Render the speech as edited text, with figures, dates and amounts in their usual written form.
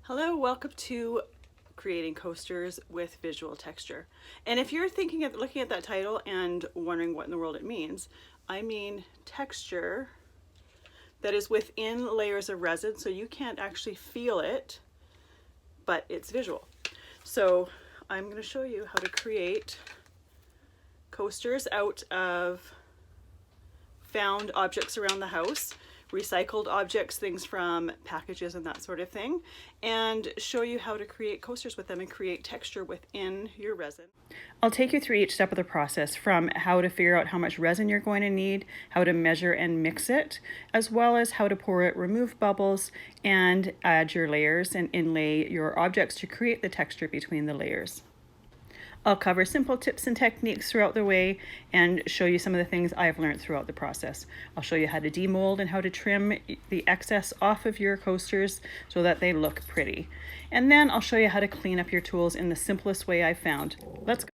Hello, welcome to creating coasters with visual texture. And if you're looking at that title and wondering what in the world it means, I mean texture that is within layers of resin, so you can't actually feel it, but it's visual. So I'm going to show you how to create coasters out of found objects around the house, recycled objects, things from packages and that sort of thing, and show you how to create coasters with them and create texture within your resin. I'll take you through each step of the process, from how to figure out how much resin you're going to need, how to measure and mix it, as well as how to pour it, remove bubbles, and add your layers and inlay your objects to create the texture between the layers. I'll cover simple tips and techniques throughout the way and show you some of the things I've learned throughout the process. I'll show you how to demold and how to trim the excess off of your coasters so that they look pretty. And then I'll show you how to clean up your tools in the simplest way I've found. Let's go.